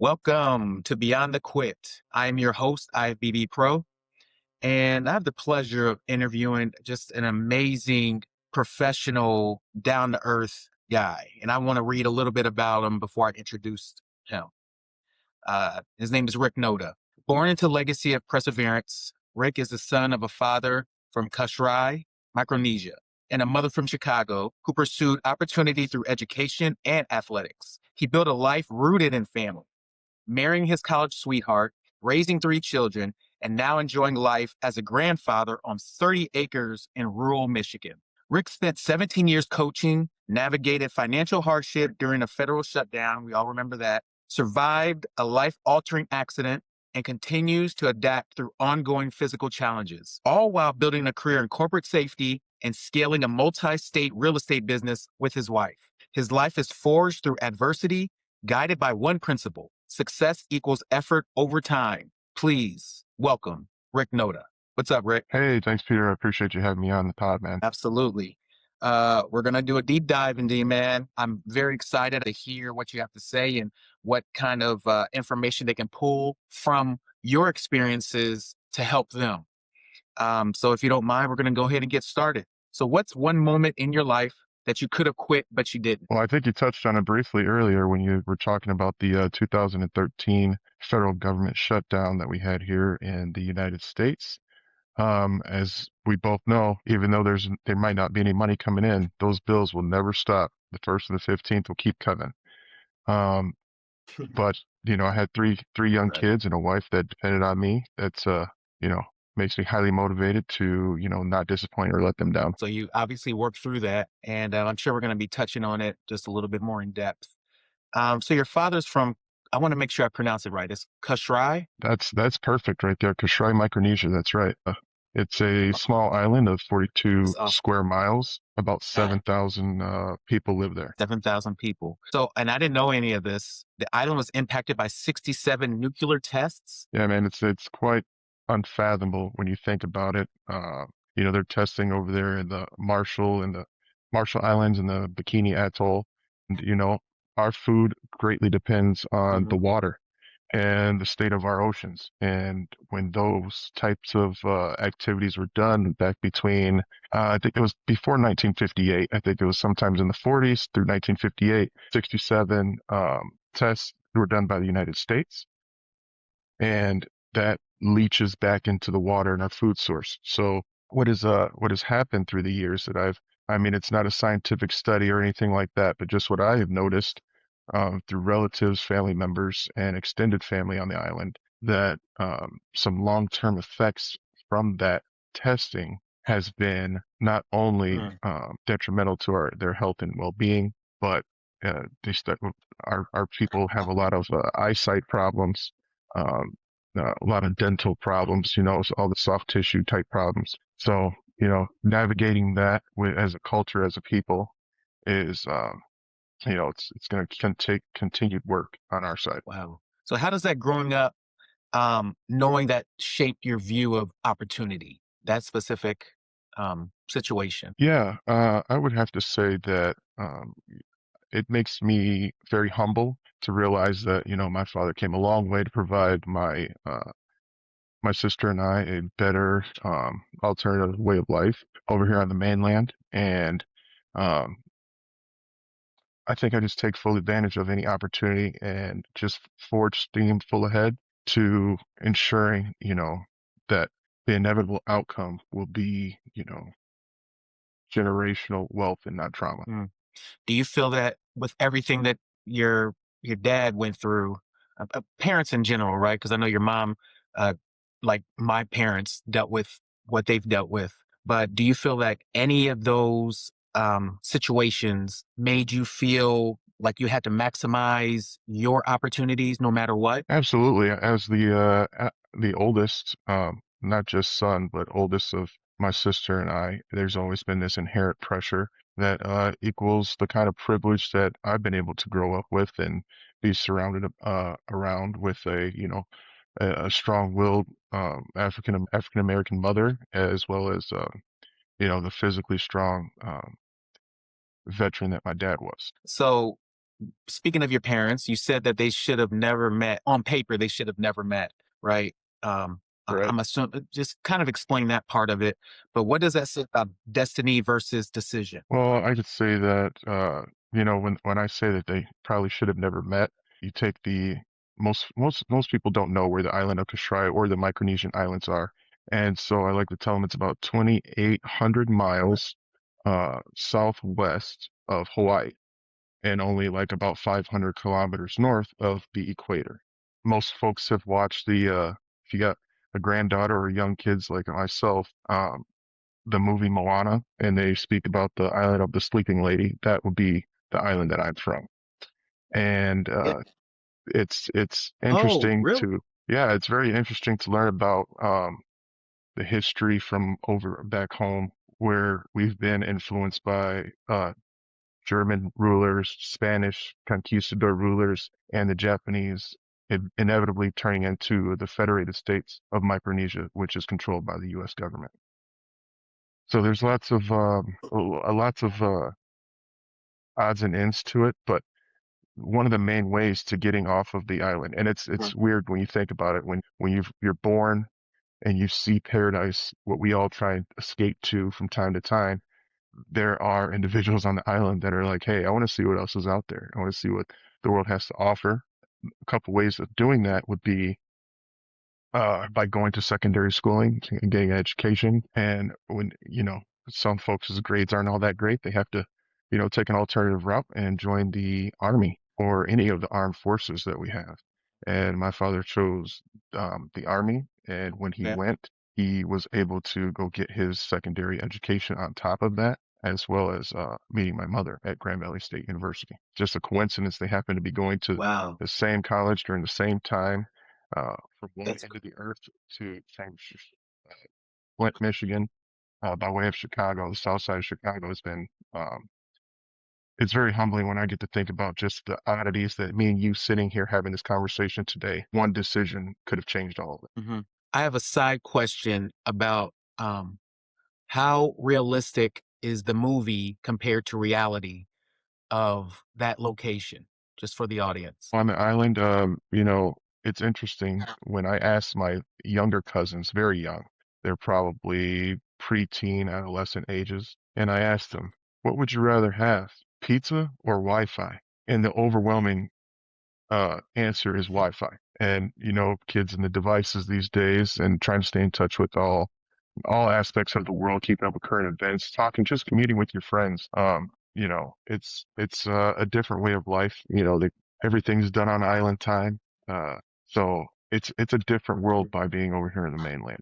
Welcome to Beyond the Quit. I am your host, IFBB Pro, and I have the pleasure of interviewing just an amazing professional, down to earth guy. And I want to read a little bit about him before I introduce him. His name is Rick Noda. Born into legacy of perseverance, Rick is the son of a father from Kosrae, Micronesia, and a mother from Chicago who pursued opportunity through education and athletics. He built a life rooted in family, marrying his college sweetheart, raising three children, and now enjoying life as a grandfather on 30 acres in rural Michigan. Rick spent 17 years coaching, navigated financial hardship during a federal shutdown. We all remember that. Survived a life altering accident and continues to adapt through ongoing physical challenges, all while building a career in corporate safety and scaling a multi state real estate business with his wife. His life is forged through adversity, guided by one principle: success equals effort over time. Please welcome Rick Noda. What's up, Rick? Hey, thanks, Peter. I appreciate you having me on the pod, man. Absolutely. We're going to do a deep dive into you, man. I'm very excited to hear what you have to say and what kind of information they can pull from your experiences to help them. So if you don't mind, we're going to go ahead and get started. So what's one moment in your life that you could have quit, but you didn't? Well, I think you touched on it briefly earlier when you were talking about the 2013 federal government shutdown that we had here in the United States. As we both know, even though there might not be any money coming in, those bills will never stop. The 1st and the 15th will keep coming. Um, but I had three young Right. kids and a wife that depended on me. That's you know, makes me highly motivated to, not disappoint or let them down. So you obviously worked through that, and I'm sure we're going to be touching on it just a little bit more in depth. So your father's from, I want to make sure I pronounce it right. It's Kosrae? That's perfect right there. Kosrae, Micronesia. That's right. It's a small island of 42 It's off square miles. About 7,000 people live there. 7,000 people. So, and I didn't know any of this. The island was impacted by 67 nuclear tests. Yeah, man, it's quite unfathomable when you think about it. They're testing over there in the Marshall Islands and the Bikini Atoll. And, our food greatly depends on the Mhm. water and the state of our oceans. And when those types of activities were done back between, I think it was before 1958, I think it was sometimes in the 40s through 1958, 67 tests were done by the United States. And that leaches back into the water and our food source. So what has happened through the years that I mean, it's not a scientific study or anything like that, but just what I have noticed through relatives, family members, and extended family on the island, that some long-term effects from that testing has been not only Mm. detrimental to their health and well-being, but our people have a lot of eyesight problems, um, a lot of dental problems, so all the soft tissue type problems. So, navigating that as a culture, as a people, is it's going to take continued work on our side. Wow. So how does that growing up, knowing that shaped your view of opportunity, that specific situation? Yeah, I would have to say that it makes me very humble to realize that my father came a long way to provide my sister and I a better alternative way of life over here on the mainland, and um, I think I just take full advantage of any opportunity and just forge steam full ahead to ensuring, that the inevitable outcome will be, generational wealth and not trauma. Mm. Do you feel that with everything that your dad went through, parents in general, right? Because I know your mom, uh, like my parents, dealt with what they've dealt with. But do you feel like any of those situations made you feel like you had to maximize your opportunities no matter what? Absolutely. As the oldest, not just son, but oldest of my sister and I, there's always been this inherent pressure that equals the kind of privilege that I've been able to grow up with and be surrounded around with a strong-willed African American mother, as well as the physically strong veteran that my dad was. So speaking of your parents, you said that they should have never met. On paper, they should have never met, right? Right. I'm assuming just kind of explain that part of it. But what does that say about destiny versus decision? Well, I could say that, when I say that they probably should have never met, you take the most people don't know where the island of Kosrae or the Micronesian islands are. And so I like to tell them it's about 2,800 miles southwest of Hawaii and only like about 500 kilometers north of the equator. Most folks have watched if you got a granddaughter or young kids like myself, the movie Moana, and they speak about the island of the sleeping lady. That would be the island that I'm from. And It, it's oh, interesting really? to yeah, it's very interesting to learn about the history from over back home where we've been influenced by German rulers, Spanish conquistador rulers, and the Japanese, inevitably turning into the Federated States of Micronesia, which is controlled by the U.S. government. So there's lots of odds and ends to it, but one of the main ways to getting off of the island, and it's weird when you think about it, when you're born and you see paradise, what we all try and escape to from time to time. There are individuals on the island that are like, hey, I want to see what else is out there. I want to see what the world has to offer. A couple ways of doing that would be by going to secondary schooling and getting an education. And when, some folks' grades aren't all that great, they have to, take an alternative route and join the army or any of the armed forces that we have. And my father chose the army. And when he Yeah. went, he was able to go get his secondary education on top of that, as well as meeting my mother at Grand Valley State University. Just a coincidence they happened to be going to Wow. the same college during the same time from one That's end of the earth from Flint, Michigan, by way of Chicago. The south side of Chicago has been, um, it's very humbling when I get to think about just the oddities that me and you sitting here having this conversation today. One decision could have changed all of it. hmm I have a side question about how realistic is the movie compared to reality of that location, just for the audience. On the island, it's interesting when I asked my younger cousins, very young, they're probably preteen, adolescent ages, and I asked them, what would you rather have, pizza or Wi-Fi? And the overwhelming answer is Wi-Fi. And kids and the devices these days, and trying to stay in touch with all aspects of the world, keeping up with current events, talking, just commuting with your friends. It's a different way of life. Everything's done on island time. Uh, so it's a different world by being over here in the mainland.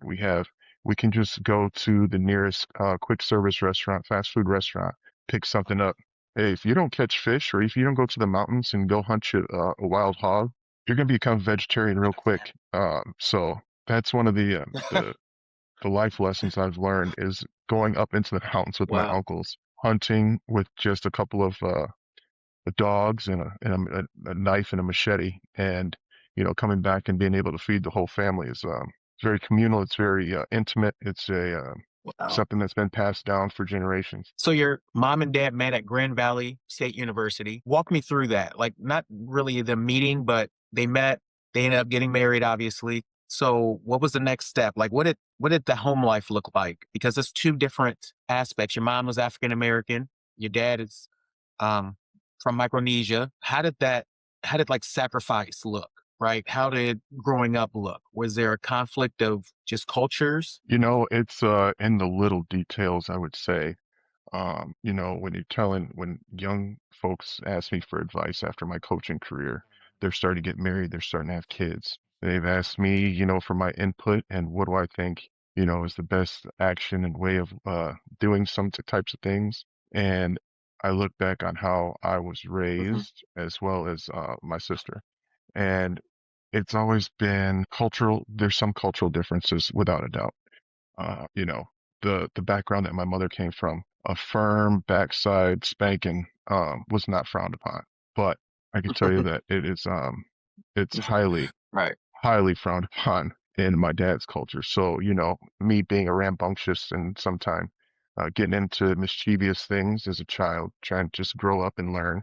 We can just go to the nearest quick service restaurant, fast food restaurant, pick something up. Hey, if you don't catch fish, or if you don't go to the mountains and go hunt a wild hog, you're gonna become vegetarian real quick. So that's one of the life lessons I've learned is going up into the mountains with my Wow. uncles, hunting with just a couple of dogs and a knife and a machete, and coming back and being able to feed the whole family is it's very communal. It's very intimate. It's a Wow. something that's been passed down for generations. So your mom and dad met at Grand Valley State University. Walk me through that. Like not really the meeting, but they met, they ended up getting married, obviously. So what was the next step? Like what did the home life look like? Because it's two different aspects. Your mom was African American, your dad is um from Micronesia. How did like sacrifice look? Right? How did growing up look? Was there a conflict of just cultures? It's in the little details, I would say. When young folks ask me for advice after my coaching career, they're starting to get married, they're starting to have kids. They've asked me, for my input and what do I think, is the best action and way of doing some types of things. And I look back on how I was Mhm. raised as well as my sister. And it's always been cultural. There's some cultural differences without a doubt. uh, you know, the background that my mother came from, a firm backside spanking was not frowned upon. But I can tell you that it's Right. highly frowned upon in my dad's culture. So, me being a rambunctious and sometime getting into mischievous things as a child, trying to just grow up and learn.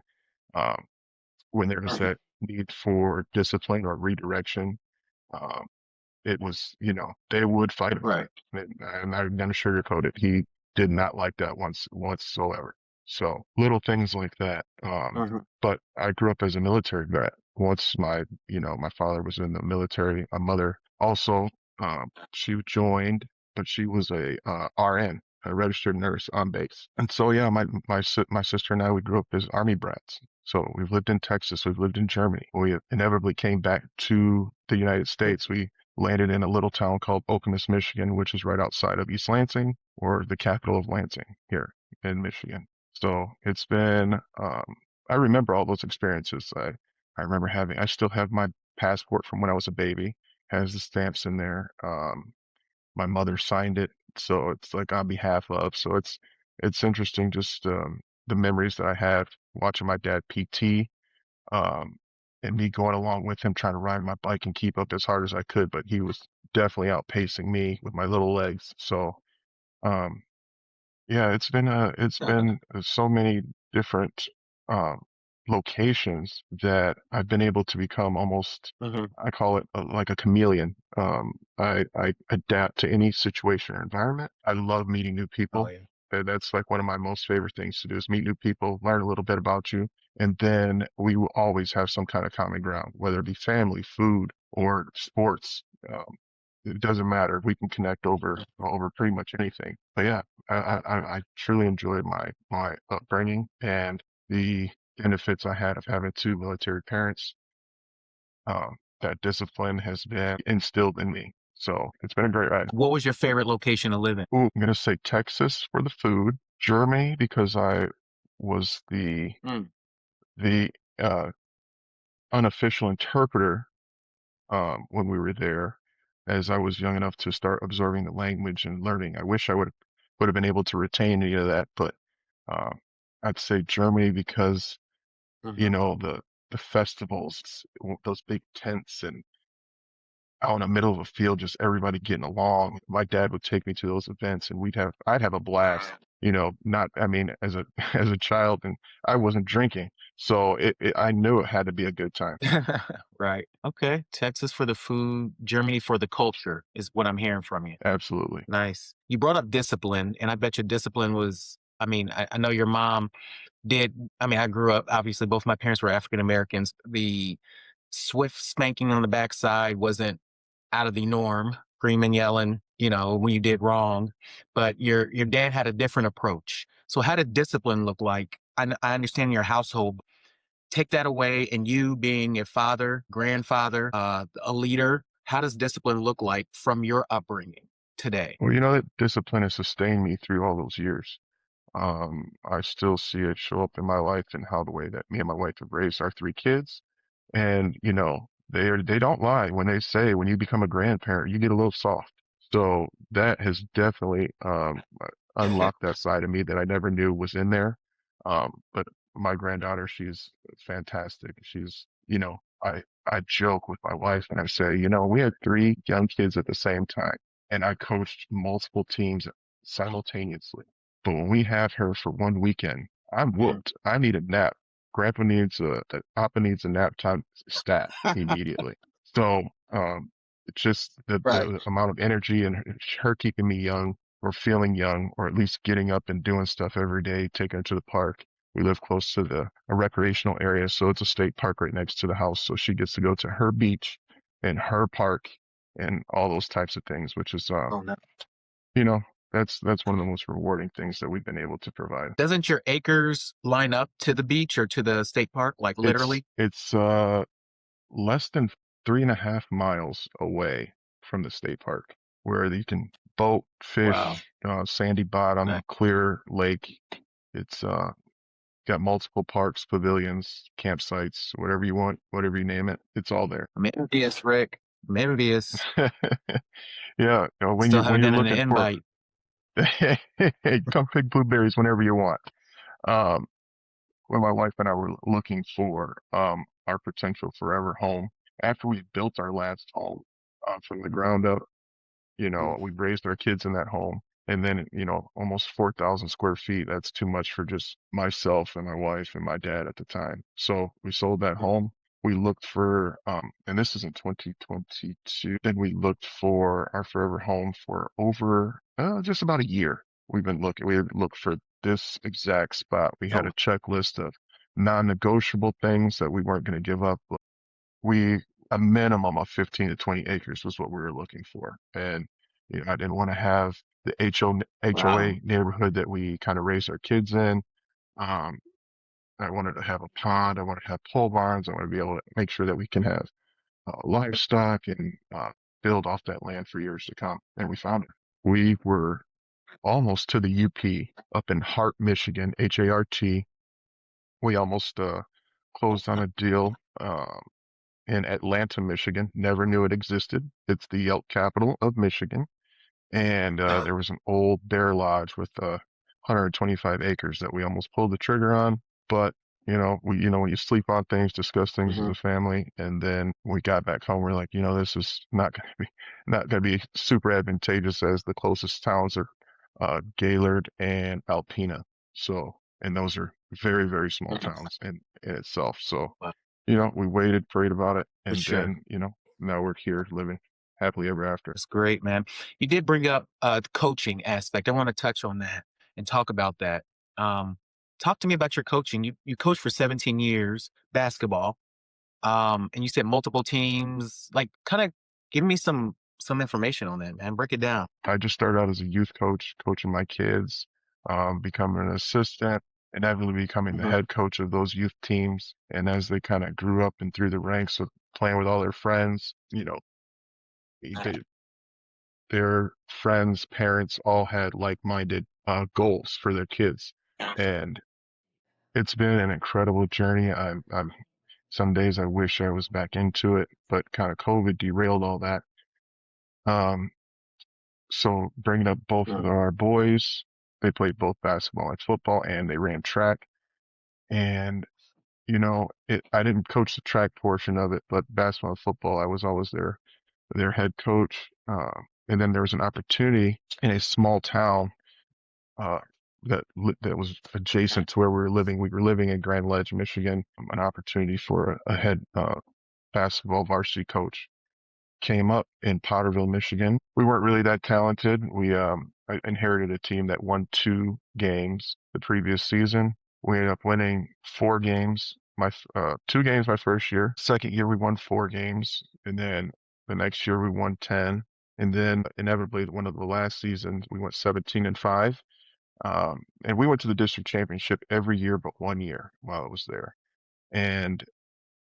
Um, when there was that need for discipline or redirection, um, it was, they would fight about Right. it. And I'm gonna sugarcoat it. He did not like that whatsoever. So little things like that. Mhm. But I grew up as a military vet. Once my father was in the military, my mother also, she joined, but she was a RN, a registered nurse on base. And so, yeah, my sister and I, we grew up as Army brats. So we've lived in Texas, we've lived in Germany. We inevitably came back to the United States. We landed in a little town called Okemos, Michigan, which is right outside of East Lansing, or the capital of Lansing here in Michigan. So it's been, I remember all those experiences. I remember I still have my passport from when I was a baby, has the stamps in there. My mother signed it, so it's like on behalf of. So it's interesting just the memories that I have watching my dad PT, um, and me going along with him trying to ride my bike and keep up as hard as I could, but he was definitely outpacing me with my little legs. So um, yeah, it's been so many different um, locations that I've been able to become almost, Mhm. I call it like a chameleon. I adapt to any situation or environment. I love meeting new Oh people. yeah. That's like one of my most favorite things to do is meet new people, learn a little bit about you, and then we will always have some kind of common ground, whether it be family, food, or sports. Um, it doesn't matter. We can connect over pretty much anything. But yeah, I truly enjoyed my upbringing and the benefits I had of having two military parents. That discipline has been instilled in me. So it's been a great ride. What was your favorite location to live in? Ooh, I'm gonna say Texas for the food, Germany because I was Mm. the unofficial interpreter when we were there, as I was young enough to start absorbing the language and learning. I wish I would have been able to retain any of that, but uh, I'd say Germany because Mhm. the festivals, those big tents, and out in the middle of a field, just everybody getting along. My dad would take me to those events, and I'd have a blast. Not, I mean, as a as a child, and I wasn't drinking, so I knew it had to be a good time. Right. Okay. Texas for the food, Germany for the culture is what I'm hearing from you. Absolutely. Nice. You brought up discipline, and I bet your discipline was, I know your mom did. I grew up, obviously, both my parents were African Americans. The swift spanking on the backside wasn't out of the norm, screaming, yelling, when you did wrong. But your dad had a different approach. So how did discipline look like? I understand your household. Take that away, and you being a father, grandfather, a leader, how does discipline look like from your upbringing today? Well, that discipline has sustained me through all those years. I still see it show up in my life and how the way that me and my wife have raised our three kids. And, they don't lie when they say when you become a grandparent, you get a little soft. So that has definitely unlocked that side of me that I never knew was in there. But my granddaughter, she's fantastic. I joke with my wife and I say, we had three young kids at the same time, and I coached multiple teams simultaneously. But when we have her for one weekend, I'm Mm. whooped. I need a nap. Grandpa needs Papa needs a nap time stat immediately. So, it's just Right. the amount of energy and her keeping me young or feeling young or at least getting up and doing stuff every day, taking her to the park. We live close to a recreational area, so it's a state park right next to the house. So she gets to go to her beach and her park and all those types of things, which is Oh no. you know, that's one of the most rewarding things that we've been able to provide. Doesn't your acres line up to the beach or to the state park, like It's literally? it's less than 3.5 miles away from the state park, where you can boat, Wow. fish, sandy bottom, Nice. clear lake. It's got multiple parks, pavilions, campsites, whatever you want, whatever you name it, it's all there. I'm envious, Rick. I'm envious. Yeah, when Still you when haven't you're gotten an looking for, invite. come pick blueberries whenever you want. Um, when my wife and I were looking for our potential forever home, after we built our last home from the ground up, Mm. we raised our kids in that home. And then, almost 4,000 square feet. That's too much for just myself and my wife and my dad at the time. So we sold that Mhm. home. We looked for, and this is in 2022. Then we looked for our forever home for over just about a year. We had looked for this exact spot. We had Oh, a checklist of non-negotiable things that we weren't going to give up. We A minimum of 15 to 20 acres was what we were looking for. And I didn't want to have the wow. HOA neighborhood that we kind of raised our kids in. Um, I wanted to have a pond. I wanted to have pole barns. I want to be able to make sure that we can have livestock and build off that land for years to come. And we found it. We were almost to the UP up in Hart, Michigan, HART. We almost closed on a deal. In Atlanta, Michigan. Never knew it existed. It's the Yelp capital of Michigan. And there was an old bear lodge with 125 acres that we almost pulled the trigger on. But when you sleep on things, discuss things as Hmm. a family, and then we got back home, we're like, this is not gonna be super advantageous as the closest towns are Gaylord and Alpena. So, and those are very, very small Hmm. towns in itself. So, Wow, we waited, prayed about it, for and sure. then, now we're here living happily ever after. That's great, man. You did bring up the coaching aspect. I want to touch on that and talk about that. Um, Talk to me about your coaching. You coached for 17 years basketball, and you said multiple teams. Like, kind of give me some information on that, man. Break it down. I just started out as a youth coach, coaching my kids, becoming an assistant, inevitably becoming the Hmm. head coach of those youth teams. And as they kind of grew up and through the ranks of playing with all their friends, they, their friends, parents all had like-minded goals for their kids. And it's been an incredible journey. Some days I wish I was back into it, but kind of COVID derailed all that. Um, so bringing up both of Mm. our boys, they played both basketball and football, and they ran track. And I didn't coach the track portion of it, but basketball and football, I was always their head coach. And then there was an opportunity in a small town uh, that was adjacent to where we were living. We were living in Grand Ledge, Michigan. An opportunity for a head basketball varsity coach came up in Potterville, Michigan. We weren't really that talented. I inherited a team that won 2 games the previous season. We ended up winning 4 games. 2 games my first year. Second year we won 4 games, and then the next year we won 10. And then inevitably, one of the last seasons we went 17-5. And we went to the district championship every year but one year while I was there. And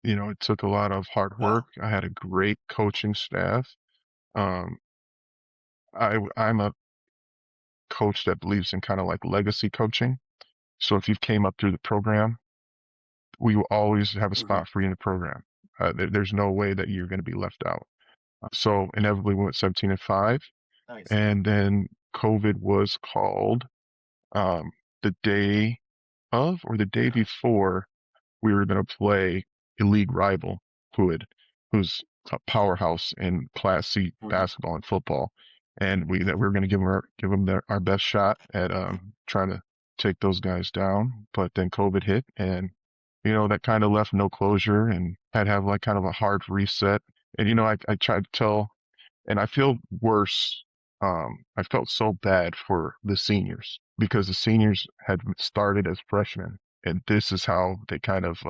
it took a lot of hard work. Wow. I had a great coaching staff. Um, I'm a coach that believes in kind of like legacy coaching. So if you came up through the program, we will always have a Hmm. spot for you in the program. There's no way that you're going to be left out. So inevitably we went 17-5, Nice. and then COVID was called um, the day of or the day before we were going to play a league rival who's a powerhouse in Class C Hmm. basketball and football, and we were going to give them our best shot at trying to take those guys down. But then COVID hit, and that kind of left no closure, and had to have like kind of a hard reset. And I tried to tell, and I feel worse. I felt so bad for the seniors because the seniors had started as freshmen, and this is how they kind of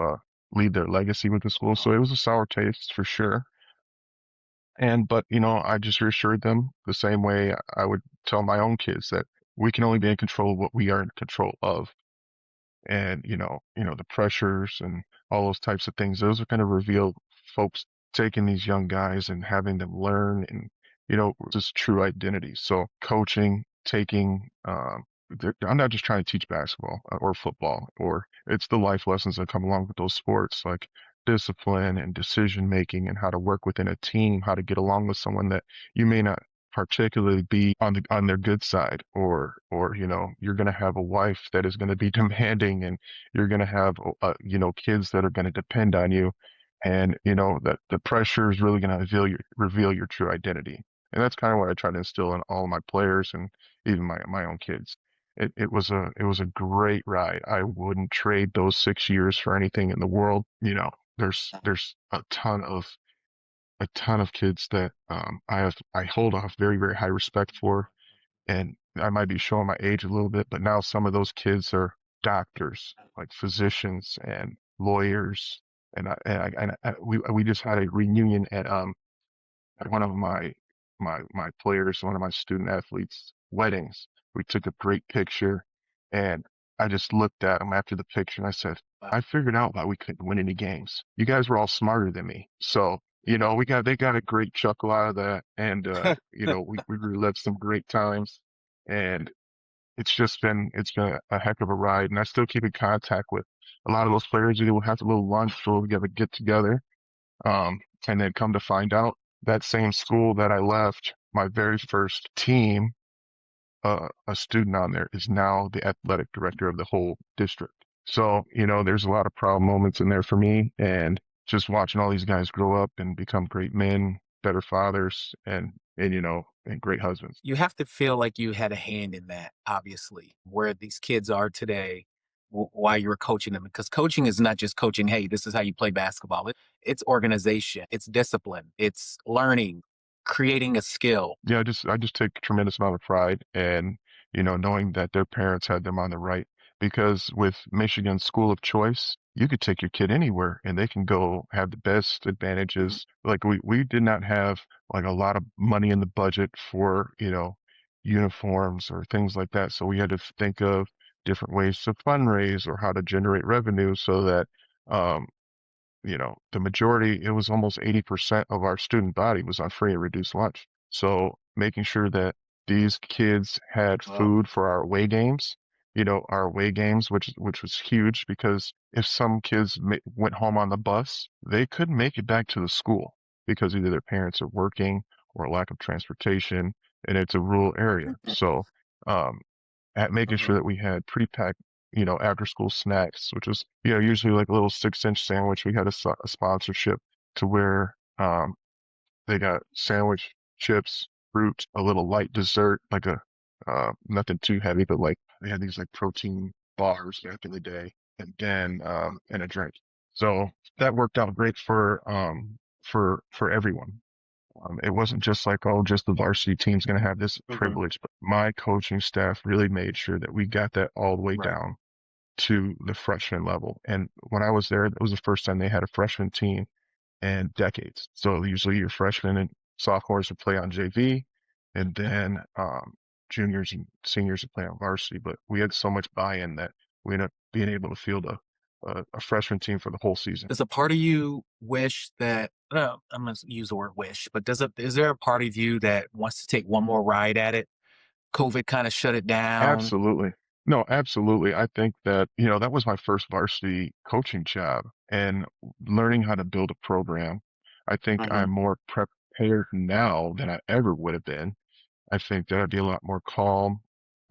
leave their legacy with the school. So Wow. it was a sour taste for sure. But I just reassured them the same way I would tell my own kids that we can only be in control of what we are in control of. And the pressures and all those types of things, those are going to reveal folks taking these young guys and having them learn and just true identity. So coaching, taking I'm not just trying to teach basketball or football, or it's the life lessons that come along with those sports, like discipline and decision making and how to work within a team, how to get along with someone that you may not particularly be on their good side, or you're going to have a wife that is going to be demanding, and you're going to have kids that are going to depend on you, and that the pressure is really going to reveal your true identity. And that's kind of what I try to instill in all my players, and even my own kids. It was a great ride. I wouldn't trade those 6 years for anything in the world. There's a ton of kids that I hold off very, very high respect for, and I might be showing my age a little bit, but now some of those kids are doctors, like physicians and lawyers, we just had a reunion at one of my players, one of my student athletes' weddings. We took a great picture, and I just looked at him after the picture and I said, I figured out why we couldn't win any games. You guys were all smarter than me. So, they got a great chuckle out of that. And, we relived some great times, and it's been a heck of a ride. And I still keep in contact with a lot of those players. We'll have a little lunch, we'll get a get together. And then come to find out, that same school that I left, my very first team, a student on there is now the athletic director of the whole district. So, there's a lot of proud moments in there for me, and just watching all these guys grow up and become great men, better fathers, and great husbands. You have to feel like you had a hand in that, obviously, where these kids are today while you were coaching them. Because coaching is not just coaching, hey, this is how you play basketball. It's organization, it's discipline, it's learning, creating a skill. Yeah, I just take a tremendous amount of pride in, knowing that their parents had them on the right. Because with Michigan's school of choice, you could take your kid anywhere and they can go have the best Mhm. advantages. Like we did not have like a lot of money in the budget for, uniforms or things like that. So we had to think of different ways to fundraise or how to generate revenue so that um, the majority, it was almost 80% of our student body was on free and reduced lunch. So making sure that these kids had Wow. food for our away games, which was huge because if some kids went home on the bus, they couldn't make it back to the school because either their parents are working or lack of transportation, and it's a rural area. So, um, at making sure Mhm. that we had pre-packed, after school snacks, which was, usually like a little 6-inch sandwich. We had a sponsorship to where they got sandwich, chips, fruit, a little light dessert, like nothing too heavy, but like they had these like protein bars back in the day, and then and a drink. So that worked out great for everyone. It wasn't just like, oh, just the varsity team's going to have this Mhm. privilege, but my coaching staff really made sure that we got that all the way Right. down to the freshman level. And when I was there, it was the first time they had a freshman team in decades. So usually your freshmen and sophomores would play on JV, and then juniors and seniors would play on varsity. But we had so much buy-in that we ended up being able to field a freshman team for the whole season. Does a part of you wish that, no, I'm going to use the word wish, but is there a part of you that wants to take one more ride at it? COVID kind of shut it down. Absolutely. No, absolutely. I think that, that was my first varsity coaching job, and learning how to build a program. I think I'm Mhm. more prepared now than I ever would have been. I think that I'd be a lot more calm,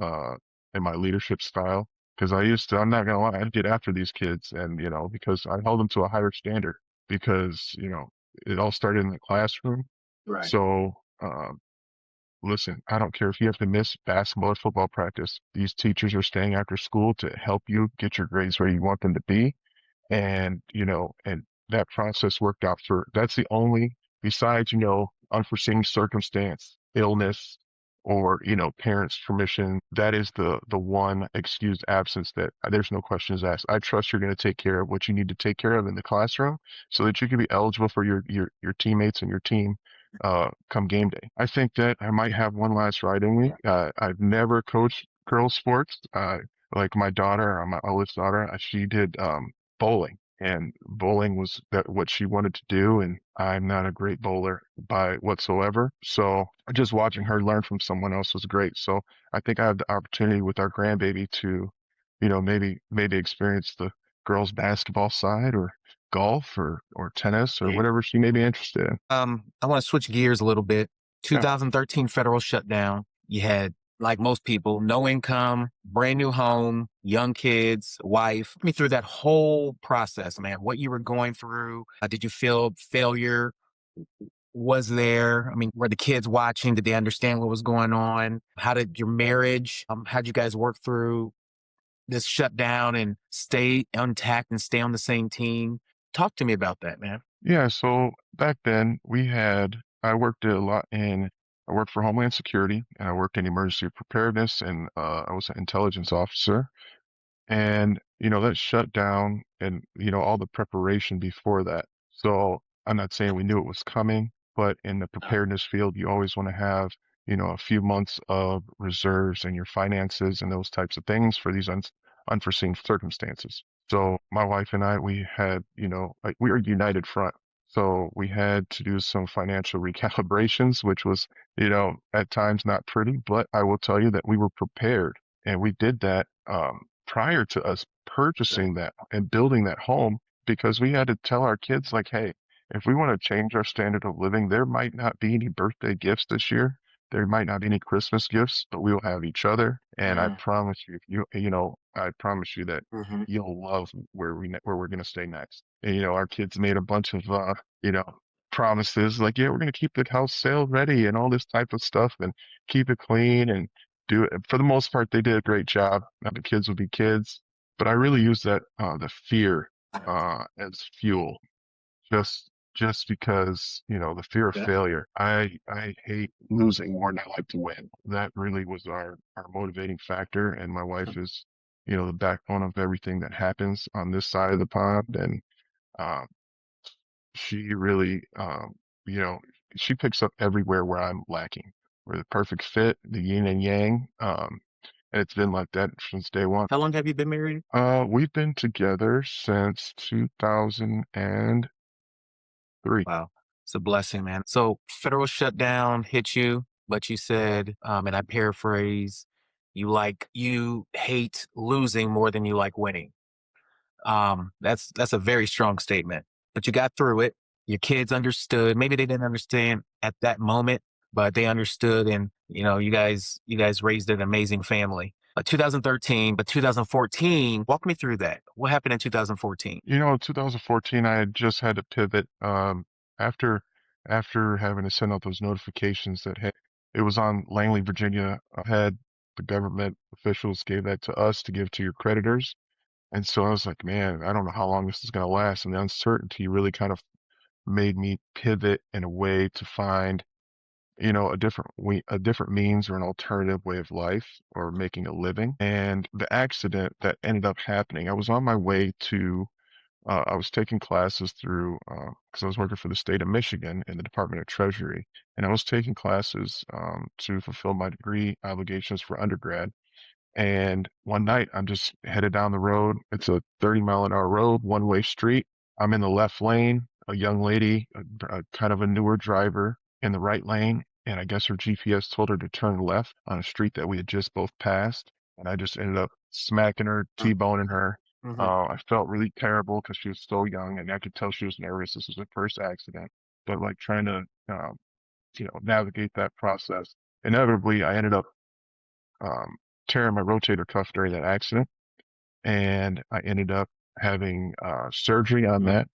uh, in my leadership style. Because I'm not gonna lie, I'd get after these kids, and, because I held them to a higher standard because, it all started in the classroom. Right. So, listen, I don't care if you have to miss basketball or football practice. These teachers are staying after school to help you get your grades where you want them to be. And that process worked out that's the only, besides, unforeseen circumstance, illness, or, parents' permission, that is the one excused absence that there's no questions asked. I trust you're going to take care of what you need to take care of in the classroom so that you can be eligible for your teammates and your team come game day. I think that I might have one last ride in me. I've never coached girls sports. Like my daughter, my oldest daughter, she did bowling, and bowling was what she wanted to do, and I'm not a great bowler by whatsoever. So just watching her learn from someone else was great. So I think I have the opportunity with our grandbaby to, maybe experience the girls basketball side, or golf, or tennis, or Yeah. whatever she may be interested in. I want to switch gears a little bit. Yeah, 2013 federal shutdown. You had, like most people, no income, brand new home, young kids, wife. Take me through that whole process, man. What you were going through. Did you feel failure? was there? I mean, were the kids watching? Did they understand what was going on? How did your marriage, how'd you guys work through this shutdown and stay intact and stay on the same team? Talk to me about that, man. Yeah, so back then I worked I worked for Homeland Security and I worked in emergency preparedness and I was an intelligence officer. And, that shut down and, all the preparation before that. So I'm not saying we knew it was coming, but in the preparedness field, you always want to have, a few months of reserves and your finances and those types of things for these unforeseen circumstances. So my wife and I, we had, like we were a united front. So we had to do some financial recalibrations, which was, at times not pretty, but I will tell you that we were prepared and we did that prior to us purchasing that and building that home because we had to tell our kids, like, hey, if we want to change our standard of living, there might not be any birthday gifts this year. There might not be any Christmas gifts, but we will have each other. And I promise you, if I promise you that Mm-hmm. you'll love where we're going to stay next. And, our kids made a bunch of, you know, promises like, yeah, we're going to keep the house sale ready and all this type of stuff and keep it clean and do it. For the most part, they did a great job. Now the kids will be kids, but I really use the fear, as fuel just because, the fear of Yeah. failure. I hate losing more than I like to win. That really was our motivating factor. And my wife is, the backbone of everything that happens on this side of the pond. And, um, she really, you know, she picks up everywhere where I'm lacking. We're the perfect fit, the yin and yang. And it's been like that since day one. How long have you been married? We've been together since 2003. Wow. It's a blessing, man. So federal shutdown hit you, but you said, and I paraphrase, you hate losing more than you like winning. That's a very strong statement. But you got through it. Your kids understood. Maybe they didn't understand at that moment, but they understood, and you guys raised an amazing family. 2013, but 2014. Walk me through that. What happened in 2014? 2014, I had just had to pivot. After after having to send out those notifications that hey, it was on Langley, Virginia. I had the government officials gave that to us to give to your creditors. And so I was like, man, I don't know how long this is going to last. And the uncertainty really kind of made me pivot in a way to find, a different means or an alternative way of life or making a living. And the accident that ended up happening, I was on my way to, I was taking classes through, because I was working for the state of Michigan in the Department of Treasury, and I was taking classes to fulfill my degree obligations for undergrad. And one night I'm just headed down the road. It's a 30-mile-an-hour road, one-way street. I'm in the left lane, a young lady, a kind of a newer driver in the right lane. And I guess her GPS told her to turn left on a street that we had just both passed. And I just ended up smacking her, T-boning her. Mm-hmm. I felt really terrible because she was so young and I could tell she was nervous. This was her first accident, but like trying to, navigate that process. Inevitably, I ended up um, tearing my rotator cuff during that accident, and I ended up having surgery on Mm-hmm. that.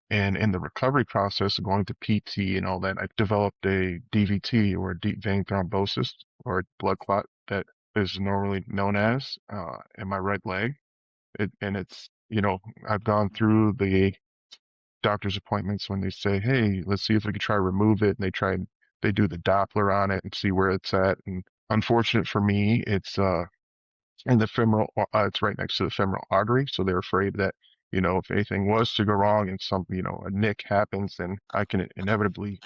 And in the recovery process of going to PT and all that, I developed a DVT or a deep vein thrombosis or a blood clot that is normally known as in my right leg. And it's, I've gone through the doctor's appointments when they say, hey, let's see if we can try to remove it. And they do the Doppler on it and see where it's at. And unfortunate for me, and it's right next to the femoral artery. So they're afraid that, if anything was to go wrong and a nick happens, then I can inevitably,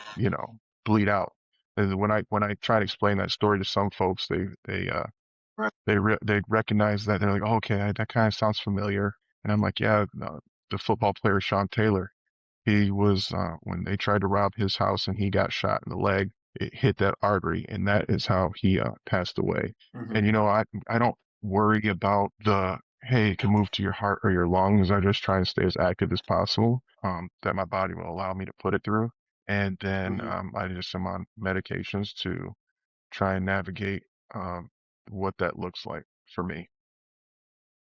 bleed out. And when I try to explain that story to some folks, Right. they recognize that they're like, oh, okay, that kind of sounds familiar. And I'm like, yeah, no, the football player Sean Taylor, he was when they tried to rob his house and he got shot in the leg, it hit that artery, and that is how he passed away. Mm-hmm. And I don't worry about the hey, it can move to your heart or your lungs. I just try and stay as active as possible, that my body will allow me to put it through. And then Mm-hmm. I just am on medications to try and navigate what that looks like for me.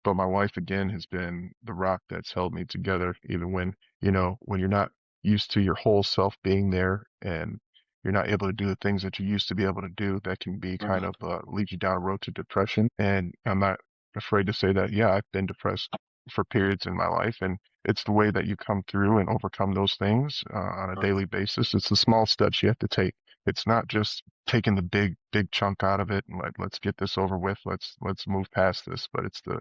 But my wife again has been the rock that's held me together, even when, when you're not used to your whole self being there and you're not able to do the things that you used to be able to do, that can be kind Mhm. of lead you down a road to depression. And I'm not afraid to say that, yeah, I've been depressed for periods in my life. And it's the way that you come through and overcome those things on a daily basis. It's the small steps you have to take. It's not just taking the big chunk out of it and let's get this over with. Let's move past this. But it's the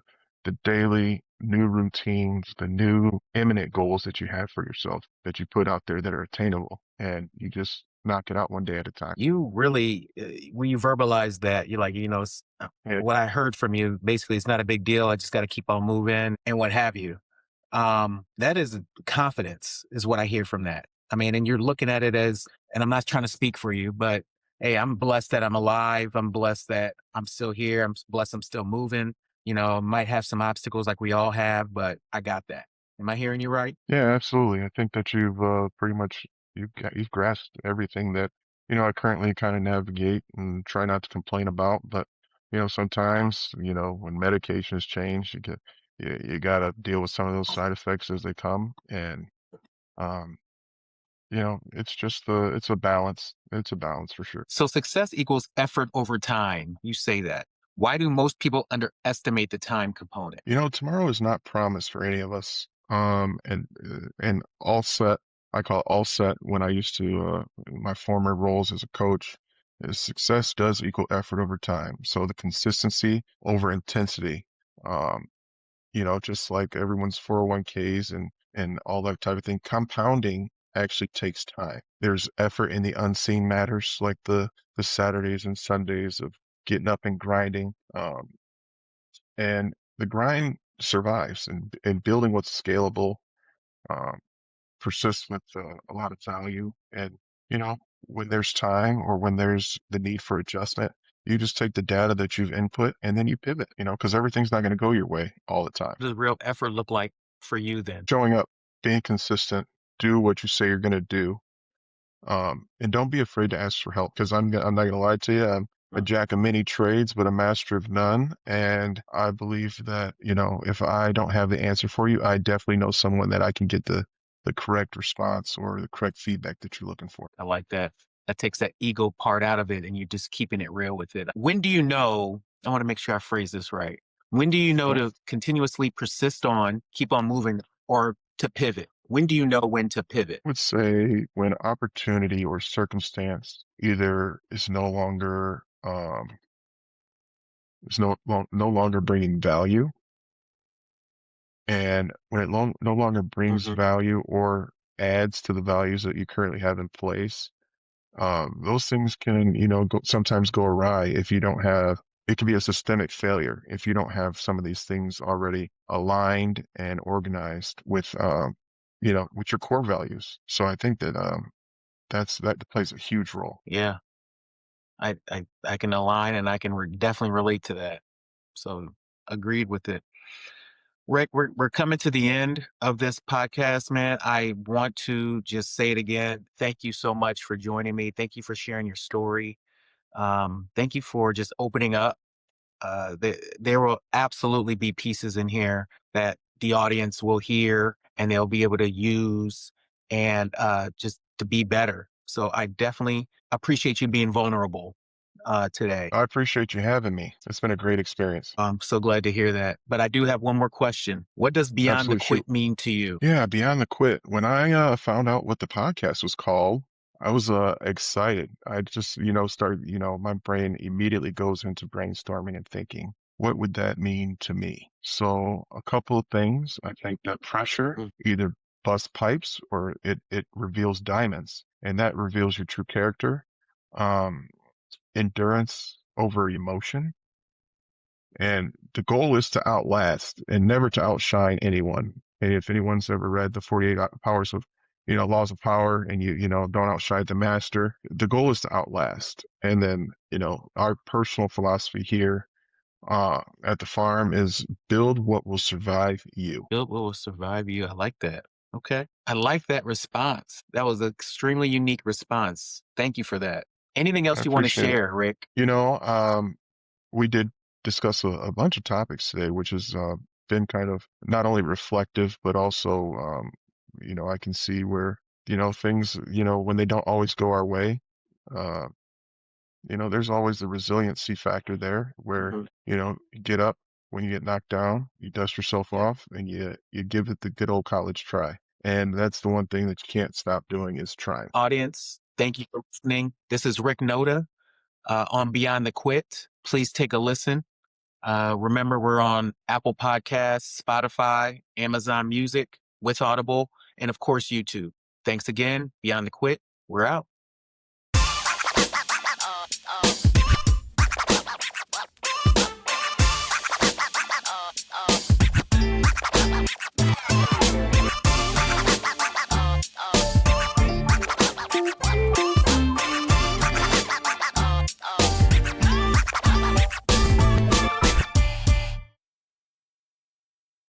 daily new routines, the new imminent goals that you have for yourself that you put out there that are attainable, and you just knock it out one day at a time. You really, when you verbalize that, you're like, Yeah, what I heard from you, basically, it's not a big deal. I just got to keep on moving and what have you. That is confidence, is what I hear from that. I mean, and you're looking at it as, and I'm not trying to speak for you, but hey, I'm blessed that I'm alive. I'm blessed that I'm still here. Blessed I'm still moving. Might have some obstacles like we all have, but I got that. Am I hearing you right? yeah, absolutely. I think that you've pretty much you've grasped everything that I currently kind of navigate and try not to complain about. But sometimes when medications change, you got to deal with some of those side effects as they come, and um, it's just it's a balance. It's a balance for sure. So success equals effort over time. You say that. Why do most people underestimate the time component? Tomorrow is not promised for any of us. And all set, I call it all set when I used to my former roles as a coach, is success does equal effort over time. So the consistency over intensity. Um, just like everyone's 401ks and all that type of thing, compounding actually takes time. There's effort in the unseen matters, like the Saturdays and Sundays of getting up and grinding. And the grind survives, and building what's scalable, um, persists with a lot of value. And, you know, when there's time or when there's the need for adjustment, you just take the data that you've input and then you pivot, because everything's not going to go your way all the time. What does real effort look like for you then? Showing up, being consistent, do what you say you're going to do. And don't be afraid to ask for help, because I'm not gonna lie to you. I'm a Mm. jack of many trades, but a master of none. And I believe that, if I don't have the answer for you, I definitely know someone that I can get the correct response or the correct feedback that you're looking for. I like that. That takes that ego part out of it and you're just keeping it real with it. When do you know? I want to make sure I phrase this right. When do you know Okay. to continuously persist on, keep on moving, or to pivot? When do you know when to pivot? I would say when opportunity or circumstance either is no longer no longer bringing value, and when it no longer brings Mhm. value or adds to the values that you currently have in place. Those things can, sometimes go awry if you don't have, it can be a systemic failure if you don't have some of these things already aligned and organized with your core values. So I think that that plays a huge role. Yeah, I can align and I can definitely relate to that. So agreed with it. Rick, we're coming to the end of this podcast, man. I want to just say it again. Thank you so much for joining me. Thank you for sharing your story. Thank you for just opening up. There will absolutely be pieces in here that the audience will hear and they'll be able to use and just to be better. So I definitely appreciate you being vulnerable today. I appreciate you having me. It's been a great experience. I'm so glad to hear that. But I do have one more question. What does beyond the Absolutely. Shoot. quit mean to you? Yeah, Beyond the Quit. When I found out what the podcast was called, I was excited. I just, started, my brain immediately goes into brainstorming and thinking, what would that mean to me? So a couple of things. I think that pressure Mm. either busts pipes or it reveals diamonds, and that reveals your true character. Um, Endurance over emotion. And the goal is to outlast and never to outshine anyone. And if anyone's ever read the 48 powers of, laws of power, and don't outshine the master, the goal is to outlast. And then, our personal philosophy here at the farm is build what will survive you. Build what will survive you. I like that. Okay. I like that response. That was an extremely unique response. Thank you for that. Anything I else you want to appreciate it. share, Rick? You know, um, we did discuss a bunch of topics today, which has been kind of not only reflective, but also, I can see where things, when they don't always go our way, uh, there's always the resiliency factor there where, Mhm. you get up when you get knocked down, you dust yourself off, and you give it the good old college try. And that's the one thing that you can't stop doing is trying. Audience, thank you for listening. This is Rick Noda on Beyond the Quit. Please take a listen. Remember, we're on Apple Podcasts, Spotify, Amazon Music, with Audible, and of course, YouTube. Thanks again. Beyond the Quit. We're out.